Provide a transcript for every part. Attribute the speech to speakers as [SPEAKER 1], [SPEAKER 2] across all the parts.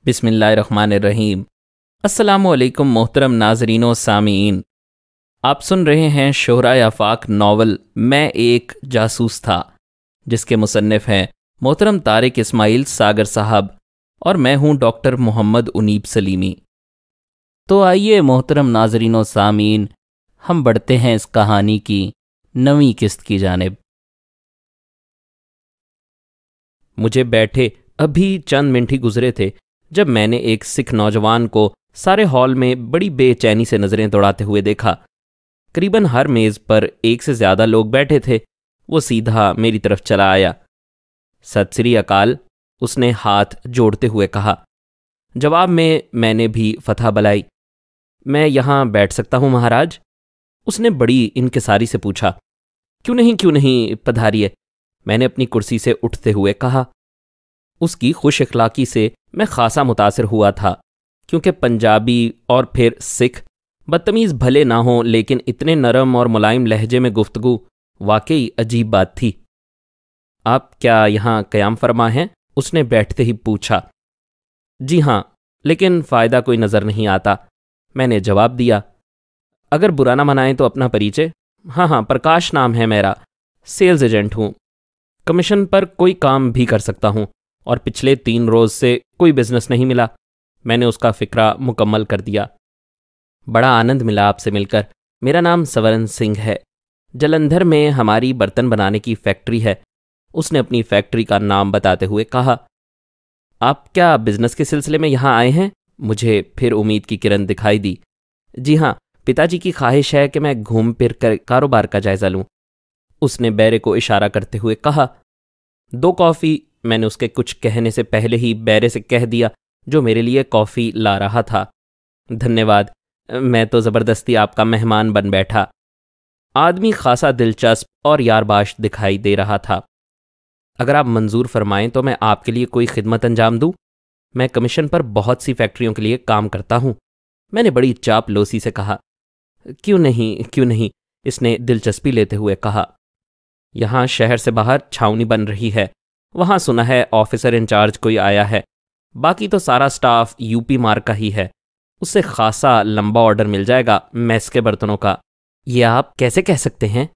[SPEAKER 1] बिस्मिल्लाहिर्रहमानिर्रहीम। अस्सलामुअलैकुम मोहतरम नाजरीन व सामीन। आप सुन रहे हैं शोहरा आफाक नावल मैं एक जासूस था, जिसके मुसन्निफ हैं मोहतरम तारिक इस्माइल सागर साहब और मैं हूं डॉक्टर मोहम्मद उनीब सलीमी। तो आइए मोहतरम नाजरीन व सामीन, हम बढ़ते हैं इस कहानी की नवीं किस्त की जानिब। मुझे बैठे अभी चंद मिनट ही गुजरे थे जब मैंने एक सिख नौजवान को सारे हॉल में बड़ी बेचैनी से नजरें दौड़ाते हुए देखा। करीबन हर मेज पर एक से ज्यादा लोग बैठे थे। वो सीधा मेरी तरफ चला आया। सत श्री अकाल, उसने हाथ जोड़ते हुए कहा। जवाब में मैंने भी फतह बुलाई। मैं यहाँ बैठ सकता हूँ महाराज? उसने बड़ी इनकिसारी से पूछा। क्यों नहीं पधारिए, मैंने अपनी कुर्सी से उठते हुए कहा। उसकी खुश इखलाकी से मैं खासा मुतासिर हुआ था, क्योंकि पंजाबी और फिर सिख बदतमीज़ भले ना हों, लेकिन इतने नरम और मुलायम लहजे में गुफ्तगू वाकई अजीब बात थी। आप क्या यहाँ क़याम फरमा हैं? उसने बैठते ही पूछा। जी हाँ, लेकिन फ़ायदा कोई नज़र नहीं आता, मैंने जवाब दिया। अगर बुरा ना मनाएं तो अपना परिचय। हाँ, प्रकाश नाम है मेरा, सेल्स एजेंट हूँ। कमीशन पर कोई काम भी कर सकता हूँ और पिछले 3 रोज़ से कोई बिजनेस नहीं मिला। मैंने उसका फ़िक्रा मुकम्मल कर दिया। बड़ा आनंद मिला आपसे मिलकर। मेरा नाम सवरण सिंह है। जलंधर में हमारी बर्तन बनाने की फैक्ट्री है। उसने अपनी फैक्ट्री का नाम बताते हुए कहा। आप क्या बिजनेस के सिलसिले में यहाँ आए हैं? मुझे फिर उम्मीद की किरण दिखाई दी। जी हाँ, पिताजी की ख्वाहिश है कि मैं घूम फिर कर कारोबार का जायजा लूँ, उसने बैरे को इशारा करते हुए कहा। 2 कॉफ़ी, मैंने उसके कुछ कहने से पहले ही बैरे से कह दिया, जो मेरे लिए कॉफ़ी ला रहा था। धन्यवाद, मैं तो ज़बरदस्ती आपका मेहमान बन बैठा। आदमी खासा दिलचस्प और यारबाश दिखाई दे रहा था। अगर आप मंजूर फरमाएं तो मैं आपके लिए कोई खिदमत अंजाम दूं? मैं कमीशन पर बहुत सी फैक्ट्रियों के लिए काम करता हूं, मैंने बड़ी चापलूसी से कहा। क्यों नहीं, इसने दिलचस्पी लेते हुए कहा। यहाँ शहर से बाहर छावनी बन रही है, वहाँ सुना है ऑफिसर इंचार्ज कोई आया है। बाकी तो सारा स्टाफ यूपी मार्ग का ही है। उससे खासा लंबा ऑर्डर मिल जाएगा मेस के बर्तनों का। ये आप कैसे कह सकते हैं?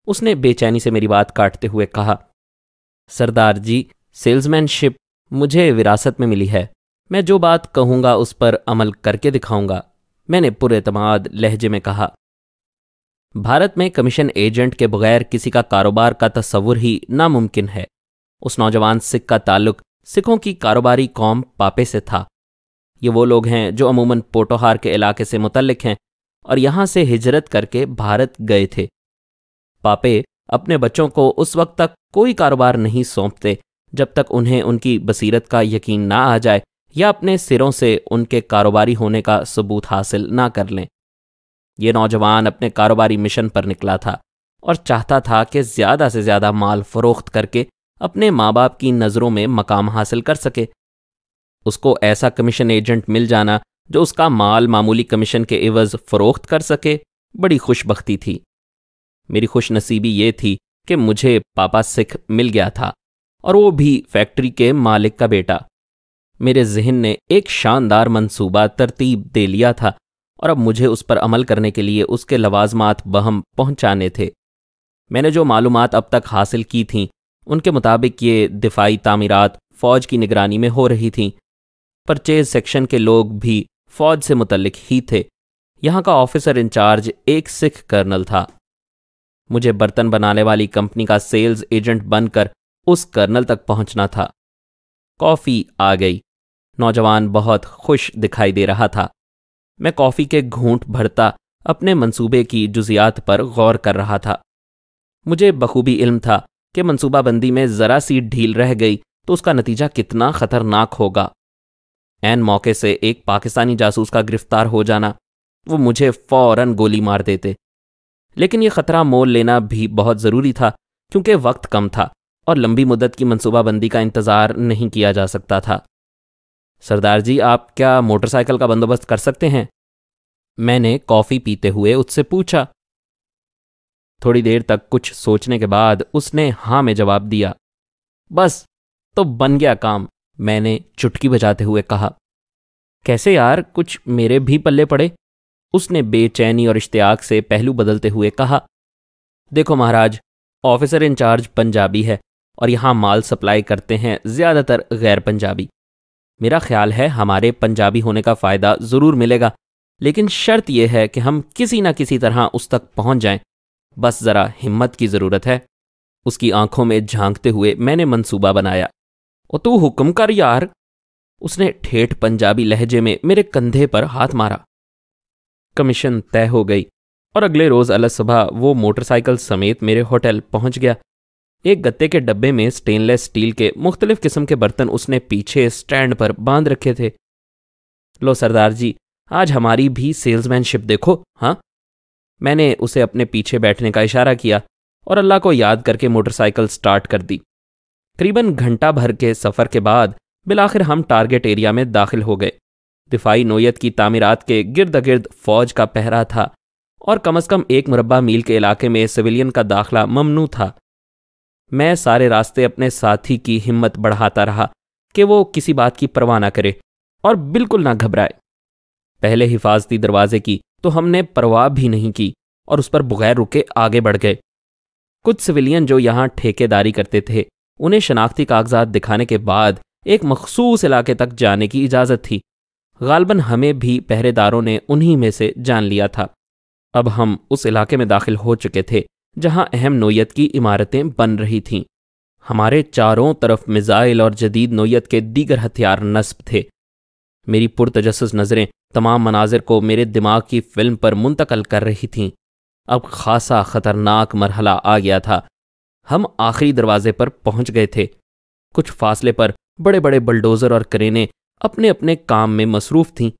[SPEAKER 1] उसने बेचैनी से मेरी बात काटते हुए कहा। सरदार जी, सेल्समैनशिप मुझे विरासत में मिली है। मैं जो बात कहूँगा उस पर अमल करके दिखाऊंगा, मैंने पुरएतमाद लहजे में कहा। भारत में कमीशन एजेंट के बगैर किसी का कारोबार का तस्वुर ही नामुमकिन है। उस नौजवान सिख का ताल्लुक सिखों की कारोबारी कौम पापे से था। ये वो लोग हैं जो अमूमन पोटोहार के इलाके से मुतल्लिक हैं और यहाँ से हिजरत करके भारत गए थे। पापे अपने बच्चों को उस वक्त तक कोई कारोबार नहीं सौंपते जब तक उन्हें उनकी बसीरत का यकीन ना आ जाए या अपने सिरों से उनके कारोबारी होने का सबूत हासिल ना कर लें। ये नौजवान अपने कारोबारी मिशन पर निकला था और चाहता था कि ज़्यादा से ज़्यादा माल फरोख्त करके अपने माँ बाप की नज़रों में मकाम हासिल कर सके। उसको ऐसा कमीशन एजेंट मिल जाना जो उसका माल मामूली कमीशन के एवज फरोख्त कर सके, बड़ी खुशबख्ती थी। मेरी खुशनसीबी ये थी कि मुझे पापा सिख मिल गया था, और वो भी फैक्ट्री के मालिक का बेटा। मेरे जहन ने एक शानदार मंसूबा तरतीब दे लिया था और अब मुझे उस पर अमल करने के लिए उसके लवाजमात बहम पहुंचाने थे। मैंने जो मालूमात अब तक हासिल की थीं, उनके मुताबिक ये दिफाई तामीरात फ़ौज की निगरानी में हो रही थीं। परचेज सेक्शन के लोग भी फ़ौज से मुतल्लिक ही थे। यहाँ का ऑफिसर इंचार्ज एक सिख कर्नल था। मुझे बर्तन बनाने वाली कंपनी का सेल्स एजेंट बनकर उस कर्नल तक पहुंचना था। कॉफ़ी आ गई। नौजवान बहुत खुश दिखाई दे रहा था। मैं कॉफ़ी के घूंट भरता अपने मंसूबे की जुजियात पर गौर कर रहा था। मुझे बखूबी इल्म था कि मंसूबाबंदी में ज़रा सी ढील रह गई तो उसका नतीजा कितना ख़तरनाक होगा। ऐन मौके से एक पाकिस्तानी जासूस का गिरफ्तार हो जाना, वो मुझे फ़ौरन गोली मार देते। लेकिन ये ख़तरा मोल लेना भी बहुत ज़रूरी था, क्योंकि वक्त कम था और लंबी मुद्दत की मंसूबाबंदी का इंतज़ार नहीं किया जा सकता था। सरदार जी, आप क्या मोटरसाइकिल का बंदोबस्त कर सकते हैं? मैंने कॉफ़ी पीते हुए उससे पूछा। थोड़ी देर तक कुछ सोचने के बाद उसने हाँ में जवाब दिया। बस, तो बन गया काम, मैंने चुटकी बजाते हुए कहा। कैसे यार, कुछ मेरे भी पल्ले पड़े? उसने बेचैनी और इश्तियाक से पहलू बदलते हुए कहा। देखो महाराज, ऑफिसर इंचार्ज पंजाबी है और यहाँ माल सप्लाई करते हैं ज़्यादातर गैर पंजाबी। मेरा ख्याल है हमारे पंजाबी होने का फ़ायदा ज़रूर मिलेगा, लेकिन शर्त यह है कि हम किसी न किसी तरह उस तक पहुँच जाएं। बस ज़रा हिम्मत की ज़रूरत है। उसकी आंखों में झांकते हुए मैंने मंसूबा बनाया। और तू हुक्म कर यार। उसने ठेठ पंजाबी लहजे में मेरे कंधे पर हाथ मारा। कमीशन तय हो गई और अगले रोज़ अलग सुबह वो मोटरसाइकिल समेत मेरे होटल पहुंच गया। एक गत्ते के डब्बे में स्टेनलेस स्टील के मुख्तलिफ किस्म के बर्तन उसने पीछे स्टैंड पर बांध रखे थे। लो सरदार जी, आज हमारी भी सेल्समैनशिप देखो। हाँ, मैंने उसे अपने पीछे बैठने का इशारा किया और अल्लाह को याद करके मोटरसाइकिल स्टार्ट कर दी। करीबन घंटा भर के सफ़र के बाद बिलाखिर हम टारगेट एरिया में दाखिल हो गए। दिफाई नोयत की तामीरात के गिर्द गिर्द फौज का पहरा था और कम से कम 1 मुरब्बा मील के इलाके में सिविलियन का दाखिला ममनू था। मैं सारे रास्ते अपने साथी की हिम्मत बढ़ाता रहा कि वो किसी बात की परवाह ना करे और बिल्कुल ना घबराए। पहले हिफाजती दरवाजे की तो हमने परवाह भी नहीं की और उस पर बगैर रुके आगे बढ़ गए। कुछ सिविलियन जो यहाँ ठेकेदारी करते थे, उन्हें शनाख्ती कागजात दिखाने के बाद एक मखसूस इलाके तक जाने की इजाज़त थी। गालबन हमें भी पहरेदारों ने उन्हीं में से जान लिया था। अब हम उस इलाके में दाखिल हो चुके थे जहां अहम नोयत की इमारतें बन रही थीं। हमारे चारों तरफ मिसाइल और जदीद नोयत के दीगर हथियार नस्ब थे। मेरी पुरतजस्सुस नज़रें तमाम मनाजिर को मेरे दिमाग की फिल्म पर मुंतकल कर रही थीं। अब खासा खतरनाक मरहला आ गया था। हम आखिरी दरवाजे पर पहुंच गए थे। कुछ फासले पर बड़े बड़े बुलडोज़र और क्रेनें अपने अपने काम में मसरूफ़ थीं।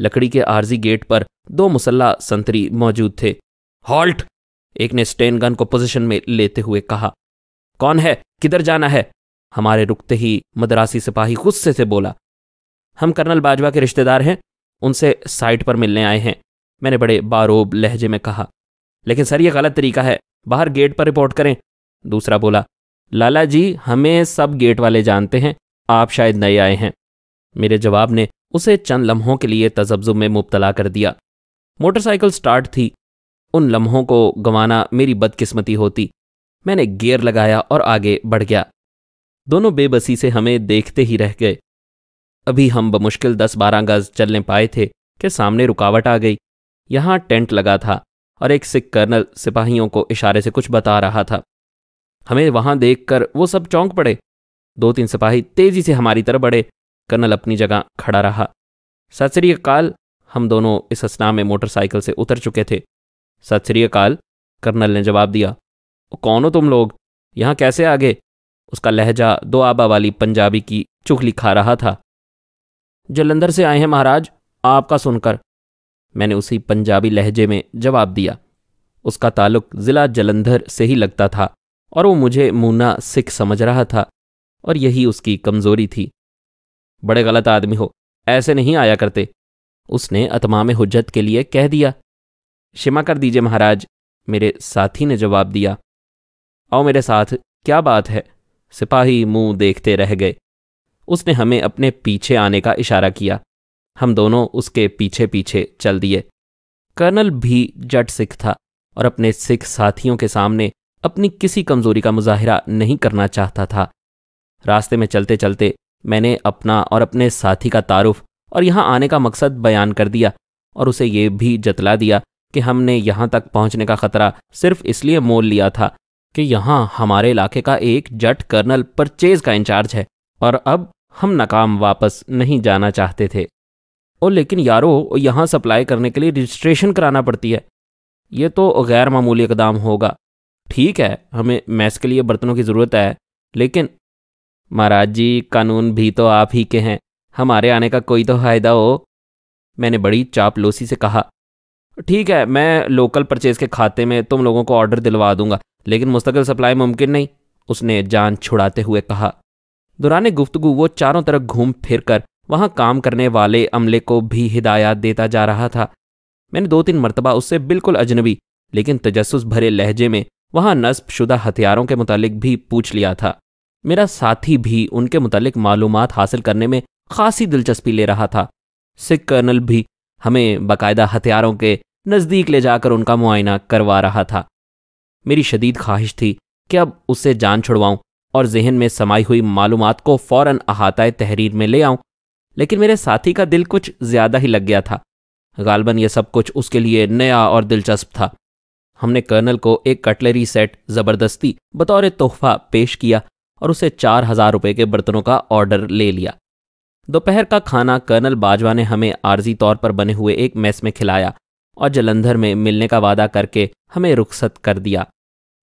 [SPEAKER 1] लकड़ी के आर्जी गेट पर 2 मुसल्ला संतरी मौजूद थे। हॉल्ट! एक ने स्टेन गन को पोजीशन में लेते हुए कहा। कौन है? किधर जाना है? हमारे रुकते ही मद्रासी सिपाही गुस्से से बोला। हम कर्नल बाजवा के रिश्तेदार हैं, उनसे साइट पर मिलने आए हैं, मैंने बड़े बारोब लहजे में कहा। लेकिन सर, ये गलत तरीका है, बाहर गेट पर रिपोर्ट करें। दूसरा बोला। लाला जी, हमें सब गेट वाले जानते हैं, आप शायद नए आए हैं। मेरे जवाब ने उसे चंद लम्हों के लिए तजब्जुब में मुब्तला कर दिया। मोटरसाइकिल स्टार्ट थी। उन लम्हों को गंवाना मेरी बदकिस्मती होती। मैंने गियर लगाया और आगे बढ़ गया। दोनों बेबसी से हमें देखते ही रह गए। अभी हम बमुश्किल 10-12 गज चलने पाए थे कि सामने रुकावट आ गई। यहाँ टेंट लगा था और एक सिख कर्नल सिपाहियों को इशारे से कुछ बता रहा था। हमें वहां देखकर वो सब चौंक पड़े। 2-3 सिपाही तेजी से हमारी तरफ बढ़े। कर्नल अपनी जगह खड़ा रहा। सत श्री अकाल। हम दोनों इस असना में मोटरसाइकिल से उतर चुके थे। सत श्री अकाल, कर्नल ने जवाब दिया। कौन हो तुम लोग? यहाँ कैसे आ गए? उसका लहजा दोआबा वाली पंजाबी की चुगली खा रहा था। जलंधर से आए हैं महाराज, आपका सुनकर, मैंने उसी पंजाबी लहजे में जवाब दिया। उसका ताल्लुक ज़िला जलंधर से ही लगता था और वो मुझे मुन्ना सिख समझ रहा था और यही उसकी कमज़ोरी थी। बड़े गलत आदमी हो, ऐसे नहीं आया करते, उसने अतमाम हुज्जत के लिए कह दिया। क्षमा कर दीजिए महाराज, मेरे साथी ने जवाब दिया। आओ मेरे साथ, क्या बात है? सिपाही मुंह देखते रह गए। उसने हमें अपने पीछे आने का इशारा किया। हम दोनों उसके पीछे पीछे चल दिए। कर्नल भी जट सिख था और अपने सिख साथियों के सामने अपनी किसी कमजोरी का मुजाहिरा नहीं करना चाहता था। रास्ते में चलते चलते मैंने अपना और अपने साथी का तारुफ और यहाँ आने का मकसद बयान कर दिया और उसे ये भी जतला दिया कि हमने यहाँ तक पहुँचने का खतरा सिर्फ इसलिए मोल लिया था कि यहाँ हमारे इलाके का एक जट कर्नल परचेज का इंचार्ज है और अब हम नाकाम वापस नहीं जाना चाहते थे। और लेकिन यारो, यहाँ सप्लाई करने के लिए रजिस्ट्रेशन कराना पड़ती है, ये तो गैर मामूली इकदाम होगा। ठीक है, हमें मैस के लिए बर्तनों की ज़रूरत है, लेकिन महाराज जी, कानून भी तो आप ही के हैं, हमारे आने का कोई तो फ़ायदा हो, मैंने बड़ी चापलूसी से कहा। ठीक है, मैं लोकल परचेज के खाते में तुम लोगों को ऑर्डर दिलवा दूंगा, लेकिन मुस्तकिल सप्लाई मुमकिन नहीं, उसने जान छुड़ाते हुए कहा। दौरान गुफ्तगू वो चारों तरफ घूम फिर कर वहाँ काम करने वाले अमले को भी हिदायत देता जा रहा था। मैंने 2-3 मरतबा उससे बिल्कुल अजनबी लेकिन तजस्सुस भरे लहजे में वहाँ नस्ब शुदा हथियारों के मुतालिक भी पूछ लिया था। मेरा साथी भी उनके मुतालिक मालूमात हासिल करने में खासी दिलचस्पी ले रहा था। सिख कर्नल भी हमें बाकायदा हथियारों के नज़दीक ले जाकर उनका मुआयना करवा रहा था। मेरी शदीद ख्वाहिश थी कि अब उससे जान छुड़वाऊं और जहन में समाई हुई मालूमात को फ़ौरन अहाताए तहरीर में ले आऊं, लेकिन मेरे साथी का दिल कुछ ज़्यादा ही लग गया था। गालबन यह सब कुछ उसके लिए नया और दिलचस्प था। हमने कर्नल को एक कटलरी सेट ज़बरदस्ती बतौर तोहफा पेश किया और उसे 4,000 रुपये के बर्तनों का ऑर्डर ले लिया। दोपहर का खाना कर्नल बाजवा ने हमें आर्जी तौर पर बने हुए एक मेस में खिलाया और जलंधर में मिलने का वादा करके हमें रुखसत कर दिया।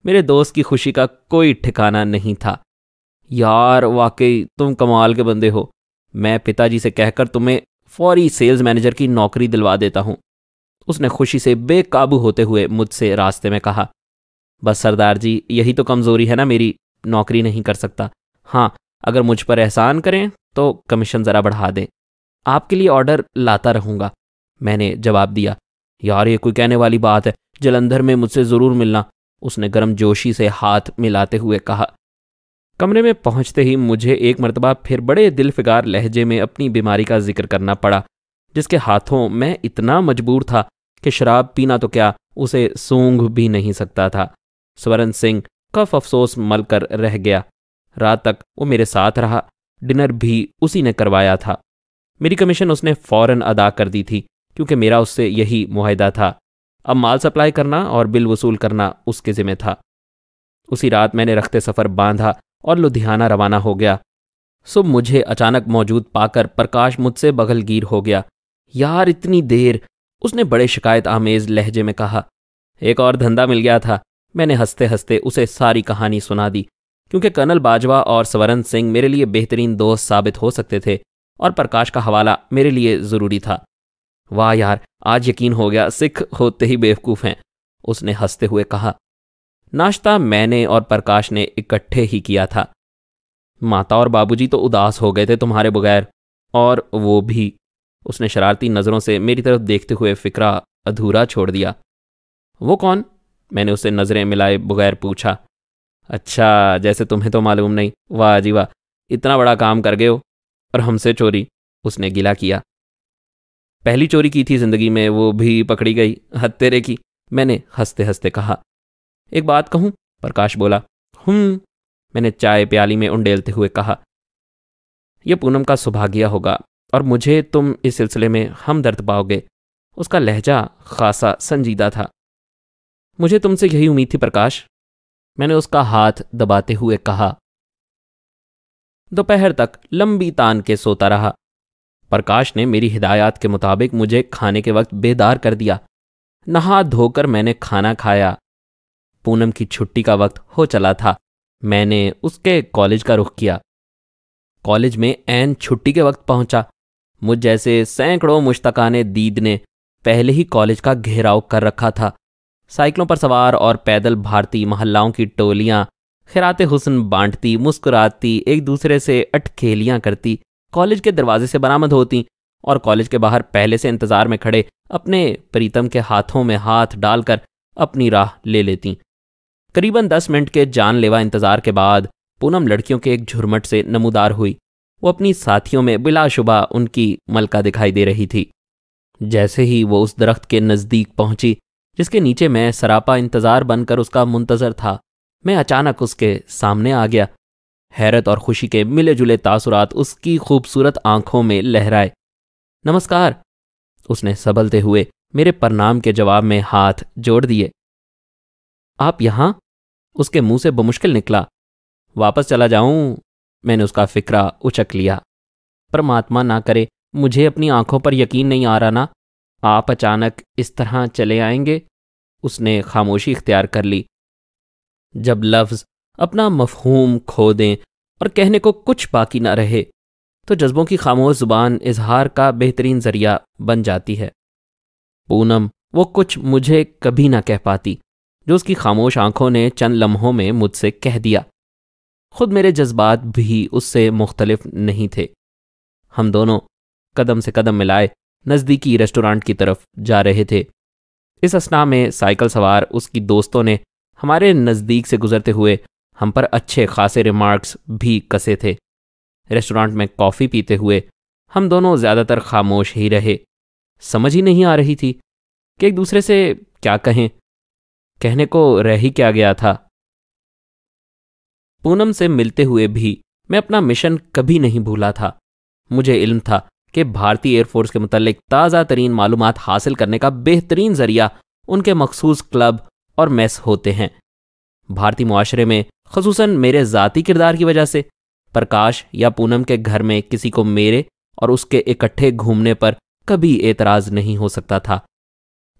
[SPEAKER 1] मेरे दोस्त की खुशी का कोई ठिकाना नहीं था। यार वाकई तुम कमाल के बंदे हो, मैं पिताजी से कहकर तुम्हें फौरी सेल्स मैनेजर की नौकरी दिलवा देता हूँ, उसने खुशी से बेकाबू होते हुए मुझसे रास्ते में कहा। बस सरदार जी, यही तो कमज़ोरी है ना मेरी, नौकरी नहीं कर सकता। हाँ, अगर मुझ पर एहसान करें तो कमीशन ज़रा बढ़ा दें, आपके लिए ऑर्डर लाता रहूँगा, मैंने जवाब दिया। यार ये कोई कहने वाली बात है, जलंधर में मुझसे ज़रूर मिलना, उसने गर्मजोशी से हाथ मिलाते हुए कहा। कमरे में पहुंचते ही मुझे एक मर्तबा फिर बड़े दिलफिगार लहजे में अपनी बीमारी का जिक्र करना पड़ा, जिसके हाथों मैं इतना मजबूर था कि शराब पीना तो क्या, उसे सूंघ भी नहीं सकता था। स्वरण सिंह कफ अफसोस मल कर रह गया। रात तक वो मेरे साथ रहा, डिनर भी उसी ने करवाया था। मेरी कमीशन उसने फ़ौरन अदा कर दी थी, क्योंकि मेरा उससे यही मुआहदा था। अब माल सप्लाई करना और बिल वसूल करना उसके ज़िम्मे था। उसी रात मैंने रखते सफ़र बांधा और लुधियाना रवाना हो गया। सुबह मुझे अचानक मौजूद पाकर प्रकाश मुझसे बगलगीर हो गया। यार इतनी देर, उसने बड़े शिकायत आमेज लहजे में कहा। एक और धंधा मिल गया था, मैंने हंसते हंसते उसे सारी कहानी सुना दी, क्योंकि कर्नल बाजवा और स्वरण सिंह मेरे लिए बेहतरीन दोस्त साबित हो सकते थे और प्रकाश का हवाला मेरे लिए ज़रूरी था। वाह यार, आज यकीन हो गया सिख होते ही बेवकूफ़ हैं, उसने हंसते हुए कहा। नाश्ता मैंने और प्रकाश ने इकट्ठे ही किया था। माता और बाबूजी तो उदास हो गए थे तुम्हारे बगैर, और वो भी, उसने शरारती नज़रों से मेरी तरफ देखते हुए फिक्रा अधूरा छोड़ दिया। वो कौन? मैंने उससे नज़रें मिलाए बगैर पूछा। अच्छा, जैसे तुम्हें तो मालूम नहीं। वाह जी वाह, इतना बड़ा काम कर गए हो, और हमसे चोरी, उसने गिला किया। पहली चोरी की थी ज़िंदगी में, वो भी पकड़ी गई, हत्तेरे की, मैंने हंसते हंसते कहा। एक बात कहूँ? प्रकाश बोला। मैंने चाय प्याली में उंडेलते हुए कहा। यह पूनम का सौभाग्य होगा और मुझे तुम इस सिलसिले में हमदर्द पाओगे। उसका लहजा खासा संजीदा था। मुझे तुमसे यही उम्मीद थी प्रकाश, मैंने उसका हाथ दबाते हुए कहा। दोपहर तक लंबी तान के सोता रहा। प्रकाश ने मेरी हिदायत के मुताबिक मुझे खाने के वक्त बेदार कर दिया। नहा धोकर मैंने खाना खाया। पूनम की छुट्टी का वक्त हो चला था। मैंने उसके कॉलेज का रुख किया। कॉलेज में ऐन छुट्टी के वक्त पहुंचा। मुझ जैसे सैकड़ों मुश्तकाने दीद ने पहले ही कॉलेज का घेराव कर रखा था। साइकिलों पर सवार और पैदल भारतीय महल्लाओं की टोलियां खैराते हुस्न बांटती, मुस्कुराती, एक दूसरे से अटखेलियां करती कॉलेज के दरवाजे से बरामद होती और कॉलेज के बाहर पहले से इंतजार में खड़े अपने प्रीतम के हाथों में हाथ डालकर अपनी राह ले लेती। करीबन 10 मिनट के जानलेवा इंतजार के बाद पूनम लड़कियों के एक झुरमट से नमूदार हुई। वो अपनी साथियों में बिलाशुबा उनकी मलका दिखाई दे रही थी। जैसे ही वो उस दरख्त के नज़दीक पहुंची जिसके नीचे मैं सरापा इंतजार बनकर उसका मुंतजर था, मैं अचानक उसके सामने आ गया। हैरत और खुशी के मिले जुले तासुरात उसकी खूबसूरत आंखों में लहराए। नमस्कार, उसने सबलते हुए मेरे प्रणाम के जवाब में हाथ जोड़ दिए। आप यहां? उसके मुंह से बमुश्किल निकला। वापस चला जाऊं? मैंने उसका फिक्रा उचक लिया। परमात्मा ना करे, मुझे अपनी आंखों पर यकीन नहीं आ रहा ना, आप अचानक इस तरह चले आएंगे। उसने खामोशी इख्तियार कर ली। जब लफ्ज़ अपना मफहूम खो दें और कहने को कुछ बाकी ना रहे तो जज्बों की खामोश जुबान इजहार का बेहतरीन जरिया बन जाती है। पूनम वो कुछ मुझे कभी ना कह पाती जो उसकी खामोश आंखों ने चंद लम्हों में मुझसे कह दिया। खुद मेरे जज्बात भी उससे मुख्तलिफ नहीं थे। हम दोनों कदम से कदम मिलाए नज़दीकी रेस्टोरेंट की तरफ जा रहे थे। इस असना में साइकिल सवार उसकी दोस्तों ने हमारे नज़दीक से गुजरते हुए हम पर अच्छे खासे रिमार्क्स भी कसे थे। रेस्टोरेंट में कॉफ़ी पीते हुए हम दोनों ज़्यादातर खामोश ही रहे। समझ ही नहीं आ रही थी कि एक दूसरे से क्या कहें। कहने को रह ही क्या गया था। पूनम से मिलते हुए भी मैं अपना मिशन कभी नहीं भूला था। मुझे इल्म था कि भारतीय एयरफोर्स के मुतल्लिक ताज़ा तरीन मालूमात हासिल करने का बेहतरीन जरिया उनके मखसूस क्लब और मेस होते हैं। भारतीय मुआशरे में ख़ुसूसन मेरे ज़ाती किरदार की वजह से प्रकाश या पूनम के घर में किसी को मेरे और उसके इकट्ठे घूमने पर कभी एतराज़ नहीं हो सकता था।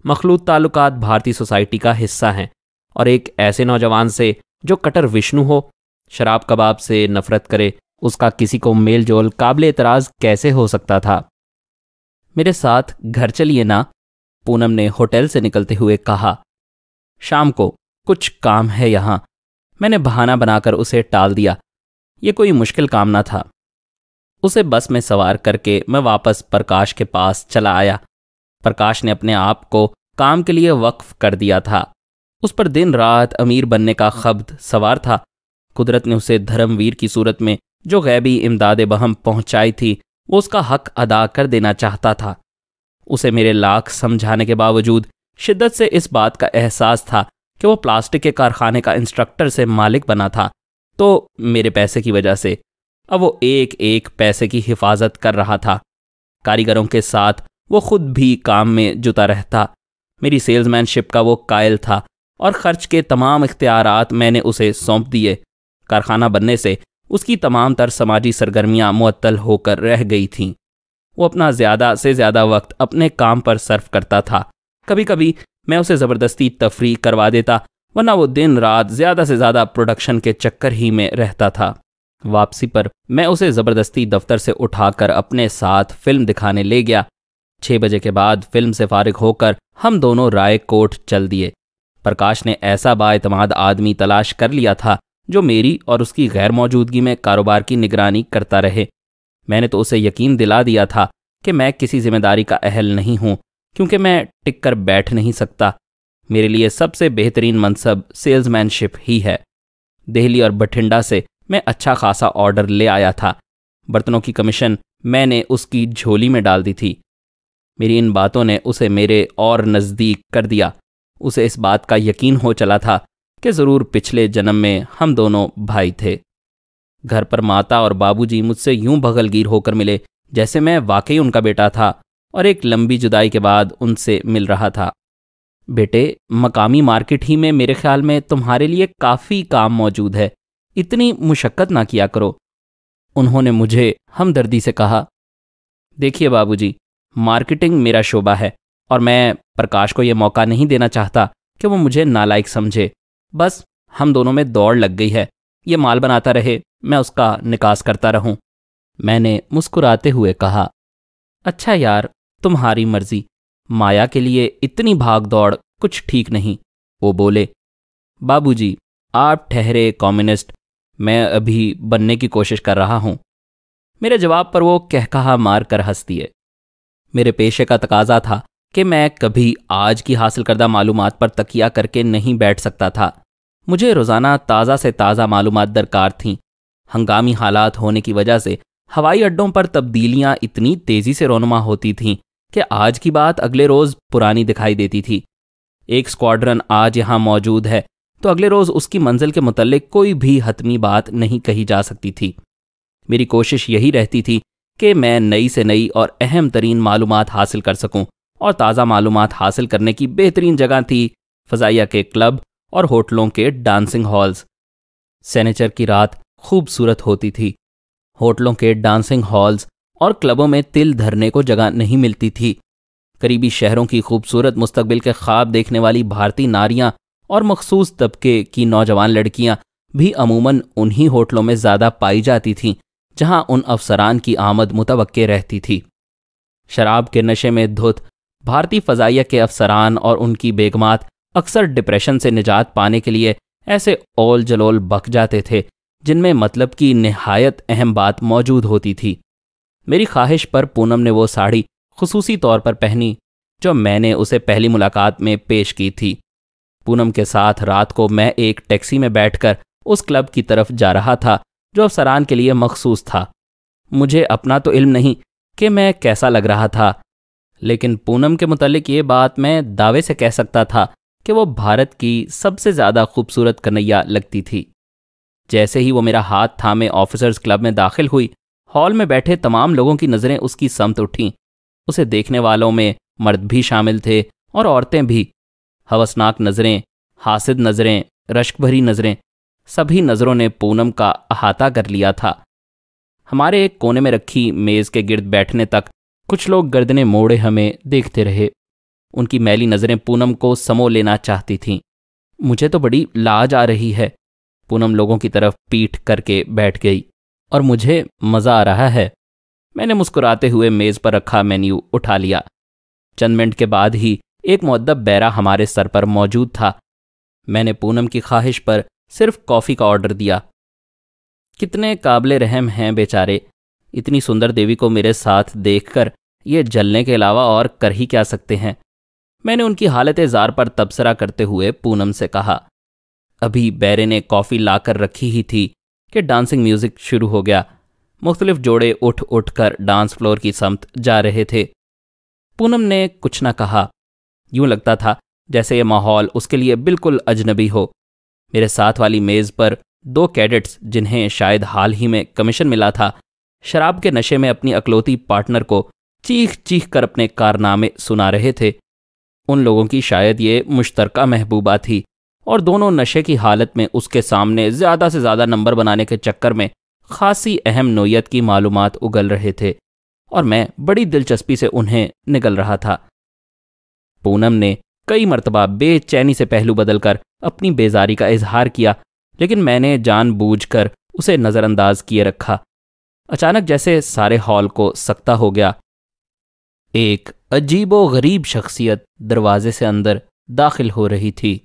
[SPEAKER 1] मखलूत ताल्लुकात भारतीय सोसाइटी का हिस्सा हैं और एक ऐसे नौजवान से जो कट्टर विष्णु हो, शराब कबाब से नफरत करे, उसका किसी को मेल जोल काबिल एतराज़ कैसे हो सकता था। मेरे साथ घर चलिए ना, पूनम ने होटल से निकलते हुए कहा। शाम को कुछ काम है यहाँ। मैंने बहाना बनाकर उसे टाल दिया। ये कोई मुश्किल काम ना था। उसे बस में सवार करके मैं वापस प्रकाश के पास चला आया। प्रकाश ने अपने आप को काम के लिए वक्फ कर दिया था। उस पर दिन रात अमीर बनने का खब्द सवार था। कुदरत ने उसे धर्मवीर की सूरत में जो गैबी इमदाद बहम पहुंचाई थी, वो उसका हक अदा कर देना चाहता था। उसे मेरे लाख समझाने के बावजूद शिद्दत से इस बात का एहसास था कि वो प्लास्टिक के कारखाने का इंस्ट्रक्टर से मालिक बना था, तो मेरे पैसे की वजह से अब वो एक एक पैसे की हिफाजत कर रहा था। कारीगरों के साथ वो खुद भी काम में जुटा रहता। मेरी सेल्समैनशिप का वो कायल था और खर्च के तमाम इख्तियारात मैंने उसे सौंप दिए। कारखाना बनने से उसकी तमाम तर समाजी सरगर्मियां मुअत्तल होकर रह गई थीं। वो अपना ज़्यादा से ज़्यादा वक्त अपने काम पर सर्फ करता था। कभी कभी मैं उसे ज़बरदस्ती तफरीक करवा देता, वरना वो दिन रात ज़्यादा से ज़्यादा प्रोडक्शन के चक्कर ही में रहता था। वापसी पर मैं उसे ज़बरदस्ती दफ्तर से उठाकर अपने साथ फिल्म दिखाने ले गया। 6 बजे के बाद फिल्म से फारिग होकर हम दोनों राय कोट चल दिए। प्रकाश ने ऐसा बाएतमाद आदमी तलाश कर लिया था जो मेरी और उसकी गैर मौजूदगी में कारोबार की निगरानी करता रहे। मैंने तो उसे यकीन दिला दिया था कि मैं किसी जिम्मेदारी का अहल नहीं हूँ, क्योंकि मैं टिक कर बैठ नहीं सकता। मेरे लिए सबसे बेहतरीन मनसब सेल्समैनशिप ही है। दिल्ली और बठिंडा से मैं अच्छा खासा ऑर्डर ले आया था। बर्तनों की कमीशन मैंने उसकी झोली में डाल दी थी। मेरी इन बातों ने उसे मेरे और नज़दीक कर दिया। उसे इस बात का यकीन हो चला था कि ज़रूर पिछले जन्म में हम दोनों भाई थे। घर पर माता और बाबूजी मुझसे यूं बगलगीर होकर मिले जैसे मैं वाकई उनका बेटा था और एक लंबी जुदाई के बाद उनसे मिल रहा था। बेटे, मकामी मार्केट ही में मेरे ख्याल में तुम्हारे लिए काफ़ी काम मौजूद है, इतनी मुशक्क़त ना किया करो, उन्होंने मुझे हमदर्दी से कहा। देखिए बाबूजी, मार्केटिंग मेरा शोबा है और मैं प्रकाश को यह मौका नहीं देना चाहता कि वो मुझे नालायक समझे। बस हम दोनों में दौड़ लग गई है। ये माल बनाता रहे, मैं उसका निकास करता रहूं। मैंने मुस्कुराते हुए कहा। अच्छा यार, तुम्हारी मर्जी। माया के लिए इतनी भाग दौड़ कुछ ठीक नहीं, वो बोले। बाबूजी, आप ठहरे कम्युनिस्ट, मैं अभी बनने की कोशिश कर रहा हूं। मेरे जवाब पर वो कहकहा मार कर हंस दिए। मेरे पेशे का तकाजा था कि मैं कभी आज की हासिल करदा मालूमात पर तकिया करके नहीं बैठ सकता था। मुझे रोज़ाना ताज़ा से ताज़ा मालूमात दरकार थीं। हंगामी हालात होने की वजह से हवाई अड्डों पर तब्दीलियां इतनी तेज़ी से रोनुमा होती थीं कि आज की बात अगले रोज़ पुरानी दिखाई देती थी। एक स्क्वाड्रन आज यहाँ मौजूद है तो अगले रोज़ उसकी मंजिल के मुतल्लिक कोई भी हतमी बात नहीं कही जा सकती थी। मेरी कोशिश यही रहती थी कि मैं नई से नई और अहम तरीन मालूमात हासिल कर सकूं, और ताज़ा मालूमात हासिल करने की बेहतरीन जगह थी फ़ज़ाइया के क्लब और होटलों के डांसिंग हॉल्स। सैनिचर की रात खूबसूरत होती थी। होटलों के डांसिंग हॉल्स और क्लबों में तिल धरने को जगह नहीं मिलती थी। करीबी शहरों की खूबसूरत मुस्तकबिल के ख्वाब देखने वाली भारतीय नारियां और मखसूस तबके की नौजवान लड़कियां भी अमूमन उन्हीं होटलों में ज़्यादा पाई जाती थीं जहां उन अफसरान की आमद मुतवक्के रहती थी। शराब के नशे में धुत भारतीय फ़ज़ाइया के अफसरान और उनकी बेगमात अक्सर डिप्रेशन से निजात पाने के लिए ऐसे ओल जलोल बक जाते थे जिनमें मतलब की निहायत अहम बात मौजूद होती थी। मेरी ख्वाहिश पर पूनम ने वो साड़ी खुसूसी तौर पर पहनी जो मैंने उसे पहली मुलाकात में पेश की थी। पूनम के साथ रात को मैं एक टैक्सी में बैठकर उस क्लब की तरफ जा रहा था जो अफसरान के लिए मखसूस था। मुझे अपना तो इल्म नहीं कि मैं कैसा लग रहा था, लेकिन पूनम के मुतालिक ये बात मैं दावे से कह सकता था कि वो भारत की सबसे ज़्यादा खूबसूरत कन्हैया लगती थी। जैसे ही वो मेरा हाथ थामे ऑफिसर्स क्लब में दाखिल हुई, हॉल में बैठे तमाम लोगों की नज़रें उसकी समत उठीं। उसे देखने वालों में मर्द भी शामिल थे और औरतें भी। हवसनाक नज़रें, हासिद नज़रें, रश्क भरी नज़रें, सभी नज़रों ने पूनम का अहाता कर लिया था। हमारे एक कोने में रखी मेज़ के गिर्द बैठने तक कुछ लोग गर्दनें मोड़े हमें देखते रहे। उनकी मैली नज़रें पूनम को समो लेना चाहती थीं। मुझे तो बड़ी लाज आ रही है। पूनम लोगों की तरफ पीठ करके बैठ गई और मुझे मज़ा आ रहा है। मैंने मुस्कुराते हुए मेज़ पर रखा मेन्यू उठा लिया। चंद मिनट के बाद ही एक मुअद्दब बैरा हमारे सर पर मौजूद था। मैंने पूनम की ख्वाहिश पर सिर्फ कॉफ़ी का ऑर्डर दिया। कितने काबिले रहम हैं बेचारे। इतनी सुंदर देवी को मेरे साथ देखकर ये जलने के अलावा और कर ही क्या सकते हैं। मैंने उनकी हालत ज़ार पर तबसरा करते हुए पूनम से कहा। अभी बैरे ने कॉफ़ी लाकर रखी ही थी कि डांसिंग म्यूज़िक शुरू हो गया। मुख्तलिफ जोड़े उठ उठ कर डांस फ्लोर की समत जा रहे थे। पूनम ने कुछ न कहा। यूं लगता था जैसे ये माहौल उसके लिए बिल्कुल अजनबी हो। मेरे साथ वाली मेज़ पर 2 कैडेट्स, जिन्हें शायद हाल ही में कमीशन मिला था, शराब के नशे में अपनी अकलौती पार्टनर को चीख चीख कर अपने कारनामे सुना रहे थे। उन लोगों की शायद ये मुश्तरका महबूबा थी और दोनों नशे की हालत में उसके सामने ज़्यादा से ज़्यादा नंबर बनाने के चक्कर में खासी अहम नोयत की मालूमात उगल रहे थे और मैं बड़ी दिलचस्पी से उन्हें निगल रहा था। पूनम ने कई मर्तबा बेचैनी से पहलू बदलकर अपनी बेजारी का इजहार किया, लेकिन मैंने जानबूझकर उसे नज़रअंदाज किए रखा। अचानक जैसे सारे हॉल को सकता हो गया। एक अजीबो गरीब शख्सियत दरवाजे से अंदर दाखिल हो रही थी।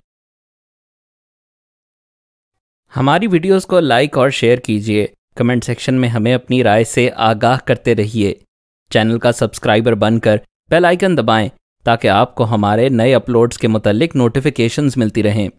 [SPEAKER 1] हमारी वीडियोस को लाइक और शेयर कीजिए। कमेंट सेक्शन में हमें अपनी राय से आगाह करते रहिए। चैनल का सब्सक्राइबर बनकर बेल आइकन दबाएं ताकि आपको हमारे नए अपलोड्स के मुतल्लिक नोटिफिकेशंस मिलती रहें।